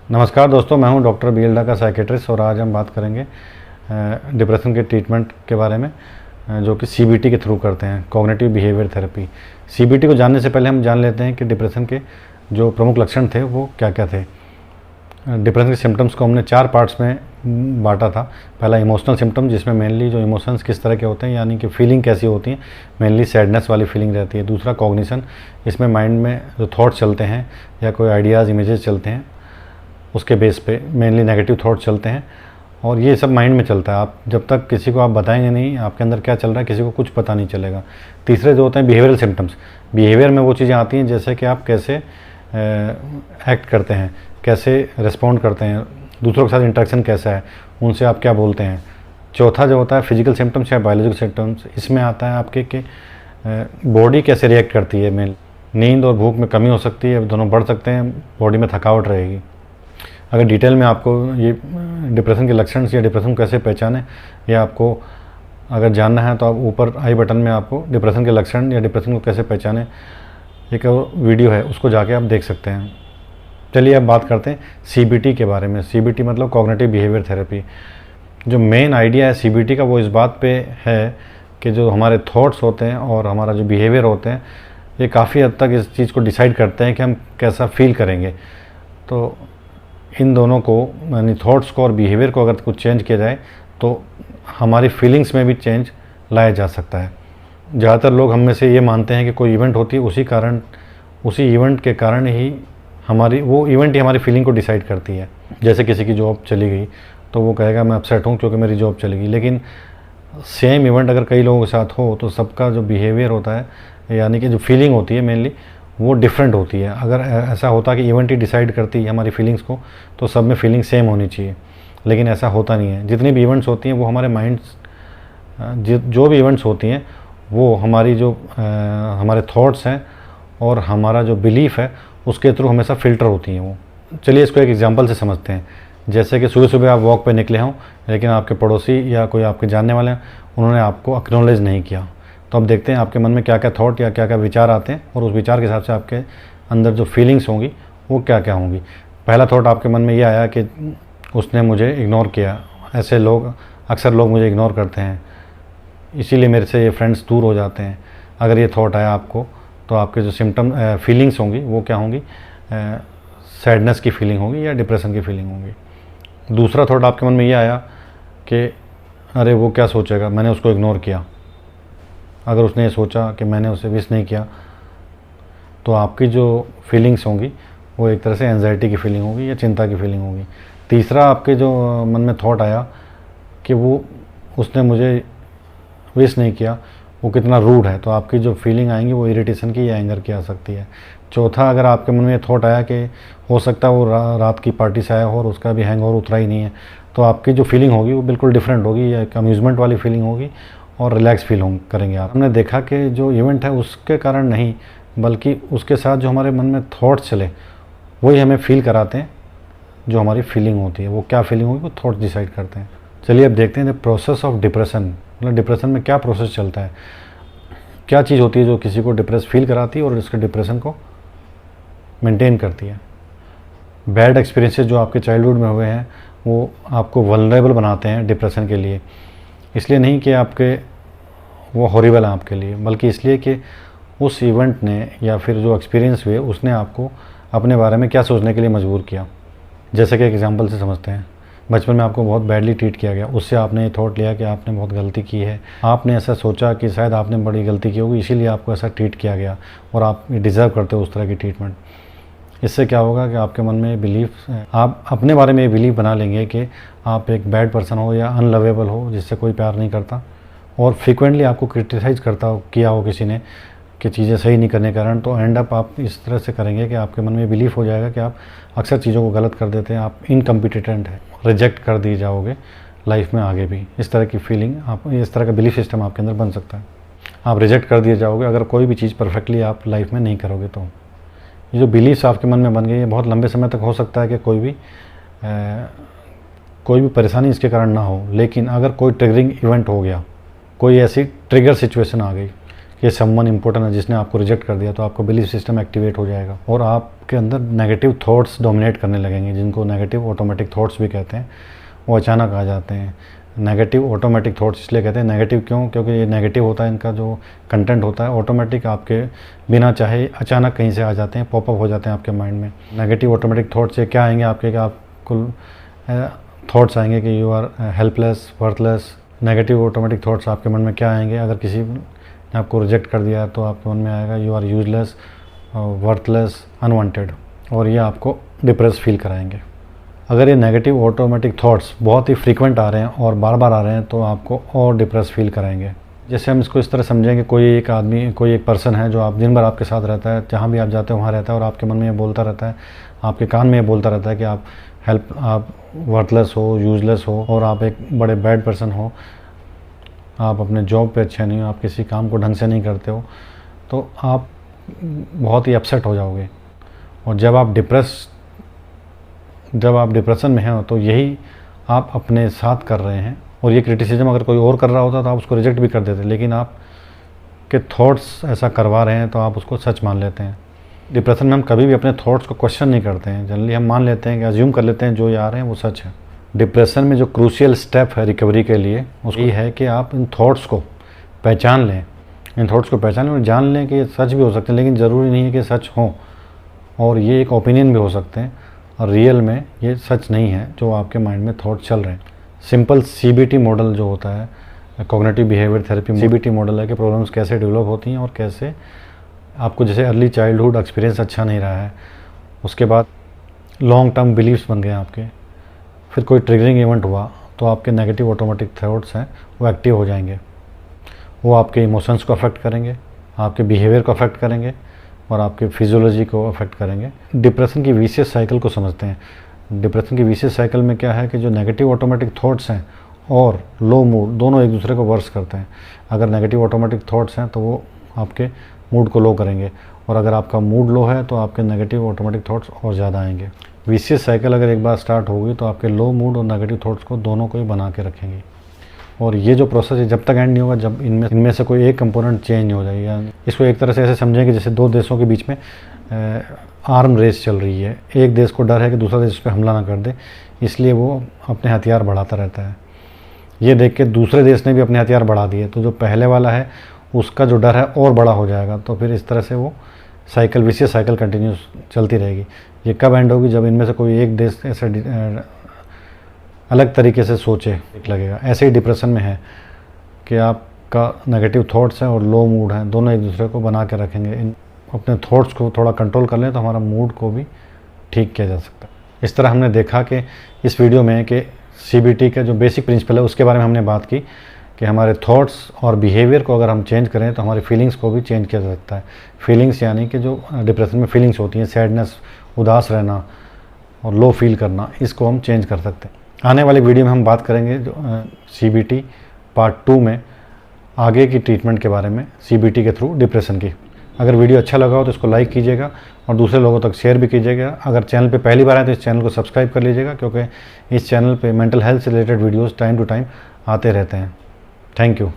नमस्कार दोस्तों, मैं हूं doctor B L Dhaka psychiatrist और आज हम बात करेंगे डिप्रेशन के ट्रीटमेंट के बारे में जो कि सीबीटी के थ्रू करते हैं, कॉग्निटिव बिहेवियर थेरेपी। सीबीटी को जानने से पहले हम जान लेते हैं कि डिप्रेशन के जो प्रमुख लक्षण थे वो क्या क्या थे। डिप्रेशन के सिम्टम्स को हमने 4 पार्ट्स में बांटा था। पहला इमोशनल सिम्टम, जिसमें मेनली जो इमोशंस किस तरह के होते हैं, यानी कि फीलिंग कैसी होती है, मेनली सैडनेस वाली फीलिंग रहती है। दूसरा कॉग्निशन, इसमें माइंड में जो थॉट्स चलते हैं या कोई आइडियाज़ इमेजेस चलते हैं उसके बेस पे मेनली नेगेटिव थॉट चलते हैं और ये सब माइंड में चलता है। आप जब तक किसी को आप बताएंगे नहीं आपके अंदर क्या चल रहा है, किसी को कुछ पता नहीं चलेगा। तीसरे जो होते हैं बिहेवियरल सिम्टम्स, बिहेवियर में वो चीज़ें आती हैं जैसे कि आप कैसे एक्ट करते हैं, कैसे रिस्पॉन्ड करते हैं, दूसरों के साथ इंटरेक्शन कैसा है, उनसे आप क्या बोलते हैं। चौथा जो होता है फिजिकल सिम्टम्स या बायोलॉजिकल सिम्टम्स, इसमें आता है आपके कि बॉडी कैसे रिएक्ट करती है। मेन नींद और भूख में कमी हो सकती है, दोनों बढ़ सकते हैं, बॉडी में थकावट रहेगी। अगर डिटेल में आपको ये डिप्रेशन के लक्षण या डिप्रेशन को कैसे पहचाने या आपको अगर जानना है तो आप ऊपर आई बटन में आपको डिप्रेशन के लक्षण या डिप्रेशन को कैसे पहचाने एक वीडियो है, उसको जाके आप देख सकते हैं। चलिए अब बात करते हैं सीबीटी के बारे में। सीबीटी मतलब कॉग्निटिव बिहेवियर थेरेपी। जो मेन आइडिया है सीबीटी का वो इस बात पे है कि जो हमारे थॉट्स होते हैं और हमारा जो बिहेवियर होते हैं ये काफ़ी हद तक इस चीज़ को डिसाइड करते हैं कि हम कैसा फील करेंगे। तो इन दोनों को यानी थॉट्स को और बिहेवियर को अगर कुछ चेंज किया जाए तो हमारी फीलिंग्स में भी चेंज लाया जा सकता है। ज़्यादातर लोग हम में से ये मानते हैं कि कोई इवेंट होती है उसी इवेंट के कारण ही वो इवेंट ही हमारी फीलिंग को डिसाइड करती है। जैसे किसी की जॉब चली गई तो वो कहेगा मैं अपसेट हूँ क्योंकि मेरी जॉब चली गई। लेकिन सेम इवेंट अगर कई लोगों के साथ हो तो सबका जो बिहेवियर होता है यानी कि जो फीलिंग होती है मेनली वो डिफरेंट होती है। अगर ऐसा होता कि इवेंट ही डिसाइड करती है हमारी फीलिंग्स को तो सब में फीलिंग सेम होनी चाहिए, लेकिन ऐसा होता नहीं है। जितनी भी इवेंट्स होती हैं वो हमारे माइंड्स जो भी इवेंट्स होती हैं वो हमारे थॉट्स हैं और हमारा जो बिलीफ है उसके थ्रू हमेशा फ़िल्टर होती हैं वो। चलिए इसको एक एग्जांपल से समझते हैं। जैसे कि सुबह सुबह आप वॉक पे निकले हों लेकिन आपके पड़ोसी या कोई आपके जानने वाले हैं उन्होंने आपको एक्नॉलेज नहीं किया, तो अब देखते हैं आपके मन में क्या क्या थॉट या क्या क्या विचार आते हैं और उस विचार के हिसाब से आपके अंदर जो फीलिंग्स होंगी वो क्या क्या होंगी। पहला थॉट आपके मन में ये आया कि उसने मुझे इग्नोर किया, ऐसे लोग अक्सर लोग मुझे इग्नोर करते हैं इसीलिए मेरे से ये फ्रेंड्स दूर हो जाते हैं। अगर ये थॉट आया आपको तो आपके जो फीलिंग्स होंगी वो क्या होंगी, सैडनेस की फीलिंग होगी या डिप्रेशन की फीलिंग होगी। दूसरा थॉट आपके मन में ये आया कि अरे वो क्या सोचेगा, मैंने उसको इग्नोर किया। अगर उसने ये सोचा कि मैंने उसे विश नहीं किया तो आपकी जो फीलिंग्स होंगी वो एक तरह से एंजाइटी की फीलिंग होगी या चिंता की फीलिंग होगी। तीसरा आपके जो मन में थॉट आया कि उसने मुझे विश नहीं किया, वो कितना रूड है, तो आपकी जो फीलिंग आएंगी वो इरिटेशन की या एंगर की आ सकती है। चौथा अगर आपके मन में ये थॉट आया कि हो सकता है वो रात की पार्टी से आया हो और उसका भी हैंगओवर उतरा ही नहीं है, तो आपकी जो फीलिंग होगी वो बिल्कुल डिफरेंट होगी या एक अम्यूज़मेंट वाली फीलिंग होगी और रिलैक्स फील करेंगे आप। हमने देखा कि जो इवेंट है उसके कारण नहीं बल्कि उसके साथ जो हमारे मन में थॉट्स चले वही हमें फील कराते हैं। जो हमारी फीलिंग होती है वो क्या फीलिंग होगी वो थॉट्स डिसाइड करते हैं। चलिए अब देखते हैं द प्रोसेस ऑफ डिप्रेशन, मतलब डिप्रेशन में क्या प्रोसेस चलता है, क्या चीज़ होती है जो किसी को डिप्रेस फील कराती है और इसके डिप्रेशन को मेंटेन करती है। बैड एक्सपीरियंसेस जो आपके चाइल्डहुड में हुए हैं वो आपको वल्नरेबल बनाते हैं डिप्रेशन के लिए। इसलिए नहीं कि आपके वो हॉरिबल है आपके लिए, बल्कि इसलिए कि उस इवेंट ने या फिर जो एक्सपीरियंस हुए उसने आपको अपने बारे में क्या सोचने के लिए मजबूर किया। जैसे कि एक एग्जांपल से समझते हैं, बचपन में आपको बहुत बैडली ट्रीट किया गया, उससे आपने ये थॉट लिया कि आपने बहुत गलती की है। आपने ऐसा सोचा कि शायद आपने बड़ी गलती की होगी इसीलिए आपको ऐसा ट्रीट किया गया और आप डिज़र्व करते हो उस तरह की ट्रीटमेंट। इससे क्या होगा कि आपके मन में बिलीफ, आप अपने बारे में ये बिलीफ बना लेंगे कि आप एक बैड पर्सन हो या अनलवेबल हो जिससे कोई प्यार नहीं करता, और फ्रीक्वेंटली आपको क्रिटिसाइज़ किया हो किसी ने कि चीज़ें सही नहीं करने के कारण, तो एंड अप आप इस तरह से करेंगे कि आपके मन में बिलीफ हो जाएगा कि आप अक्सर चीज़ों को गलत कर देते हैं, आप इनकम्पिटेंट हैं, रिजेक्ट कर दिए जाओगे लाइफ में आगे भी। इस तरह की फीलिंग इस तरह का बिलीफ सिस्टम आपके अंदर बन सकता है। आप रिजेक्ट कर दिए जाओगे अगर कोई भी चीज़ परफेक्टली आप लाइफ में नहीं करोगे तो। ये जो बिलीफ्स आपके मन में बन गई ये बहुत लंबे समय तक हो सकता है कि कोई भी परेशानी इसके कारण ना हो, लेकिन अगर कोई ट्रिगरिंग इवेंट हो गया, कोई ऐसी ट्रिगर सिचुएशन आ गई कि समवन इम्पोर्टेंट है जिसने आपको रिजेक्ट कर दिया, तो आपको बिलीफ सिस्टम एक्टिवेट हो जाएगा और आपके अंदर नेगेटिव थॉट्स डोमिनेट करने लगेंगे, जिनको नेगेटिव ऑटोमेटिक थॉट्स भी कहते हैं। वो अचानक आ जाते हैं। नेगेटिव ऑटोमेटिक थॉट्स इसलिए कहते हैं नेगेटिव क्यों? क्योंकि ये नेगेटिव होता है, इनका जो कंटेंट होता है ऑटोमेटिक आपके बिना चाहे अचानक कहीं से आ जाते हैं, पॉपअप हो जाते हैं आपके माइंड में। नेगेटिव ऑटोमेटिक थॉट्स से क्या आएंगे आपके, कि आपको थॉट्स आएंगे कि you are helpless, worthless. Negative automatic thoughts आपके मन में क्या आएंगे? अगर किसी ने आपको रिजेक्ट कर दिया तो आपके मन में आएगा you are useless, worthless, unwanted, और ये आपको डिप्रेस फील कराएंगे। अगर ये नेगेटिव ऑटोमेटिक थॉट्स बहुत ही फ्रीक्वेंट आ रहे हैं और बार बार आ रहे हैं तो आपको और डिप्रेस फील कराएंगे। जैसे हम इसको इस तरह समझेंगे, कोई एक आदमी, कोई एक पर्सन है जो आप दिन भर आपके साथ रहता है, जहाँ भी आप जाते हो वहाँ रहता है और आपके मन में ये बोलता रहता है, आपके कान में ये बोलता रहता है कि आप वर्थलेस हो, यूजलेस हो और आप एक बड़े बैड पर्सन हो, आप अपने जॉब पे अच्छे नहीं हो, आप किसी काम को ढंग से नहीं करते हो, तो आप बहुत ही अपसेट हो जाओगे। और जब आप डिप्रेशन में हैं तो यही आप अपने साथ कर रहे हैं। और ये क्रिटिसिज्म अगर कोई और कर रहा होता तो आप उसको रिजेक्ट भी कर देते, लेकिन आप के थॉट्स ऐसा करवा रहे हैं तो आप उसको सच मान लेते हैं। डिप्रेशन में हम कभी भी अपने थॉट्स को क्वेश्चन नहीं करते हैं, जनरली हम मान लेते हैं कि अज्यूम कर लेते हैं जो ये आ रहे हैं वो सच है। डिप्रेशन में जो क्रूशियल स्टेप है रिकवरी के लिए उसको ये है कि आप इन थॉट्स को पहचान लें, और जान लें कि ये सच भी हो सकते हैं, लेकिन ज़रूरी नहीं है कि सच हो, और ये एक ओपिनियन भी हो सकते हैं और रियल में ये सच नहीं है जो आपके माइंड में थॉट चल रहे हैं। सिंपल CBT मॉडल जो होता है, cognitive behaviour therapy CBT model है कि प्रॉब्लम्स कैसे डेवलप होती हैं और कैसे आपको, जैसे अर्ली चाइल्डहुड एक्सपीरियंस अच्छा नहीं रहा है, उसके बाद लॉन्ग टर्म बिलीव्स बन गए आपके, फिर कोई ट्रिगरिंग इवेंट हुआ तो आपके नेगेटिव ऑटोमेटिक थॉट्स हैं वो एक्टिव हो जाएंगे, वो आपके इमोशंस को अफेक्ट करेंगे, आपके बिहेवियर को अफेक्ट करेंगे और आपके फिजियोलॉजी को अफेक्ट करेंगे। डिप्रेशन की विशियस साइकिल को समझते हैं। डिप्रेशन की विशियस साइकिल में क्या है कि जो नेगेटिव ऑटोमेटिक थॉट्स हैं और लो मूड दोनों एक दूसरे को वर्स करते हैं। अगर नेगेटिव ऑटोमेटिक थॉट्स हैं तो वो आपके मूड को लो करेंगे, और अगर आपका मूड लो है तो आपके नेगेटिव ऑटोमेटिक थॉट्स और ज़्यादा आएंगे। विशियस साइकिल अगर एक बार स्टार्ट होगी तो आपके लो मूड और नेगेटिव थॉट्स को दोनों को ही बना के रखेंगे, और ये जो प्रोसेस है जब तक एंड नहीं होगा जब इनमें से कोई एक कंपोनेंट चेंज नहीं हो जाएगा। इसको एक तरह से ऐसे समझें कि जैसे दो देशों के बीच में आर्म रेस चल रही है। एक देश को डर है कि दूसरा देश उस पर हमला ना कर दे, इसलिए वो अपने हथियार बढ़ाता रहता है। ये देख के दूसरे देश ने भी अपने हथियार बढ़ा दिए, तो जो पहले वाला है उसका जो डर है और बड़ा हो जाएगा। तो फिर इस तरह से वो साइकिल, विशियस साइकिल कंटिन्यूस चलती रहेगी। ये कब एंड होगी? जब इनमें से कोई एक देश ऐसे अलग तरीके से सोचे लगेगा। ऐसे ही डिप्रेशन में है कि आपका नेगेटिव थॉट्स हैं और लो मूड हैं, दोनों एक दूसरे को बना के रखेंगे। इन अपने थॉट्स को थोड़ा कंट्रोल कर लें तो हमारा मूड को भी ठीक किया जा सकता है। इस तरह हमने देखा कि इस वीडियो में कि CBT का जो बेसिक प्रिंसिपल है उसके बारे में हमने बात की कि हमारे थॉट्स और बिहेवियर को अगर हम चेंज करें तो हमारी फीलिंग्स को भी चेंज किया जा सकता है। फीलिंग्स यानी कि जो डिप्रेशन में फीलिंग्स होती हैं, सैडनेस, उदास रहना और लो फील करना, इसको हम चेंज कर सकते हैं। आने वाली वीडियो में हम बात करेंगे जो CBT पार्ट 2 में आगे की ट्रीटमेंट के बारे में, CBT के थ्रू डिप्रेशन की। अगर वीडियो अच्छा लगा हो तो इसको लाइक कीजिएगा और दूसरे लोगों तक शेयर भी कीजिएगा। अगर चैनल पे पहली बार आए तो इस चैनल को सब्सक्राइब कर लीजिएगा, क्योंकि इस चैनल पे मेंटल हेल्थ से related videos time to time आते रहते हैं। Thank you.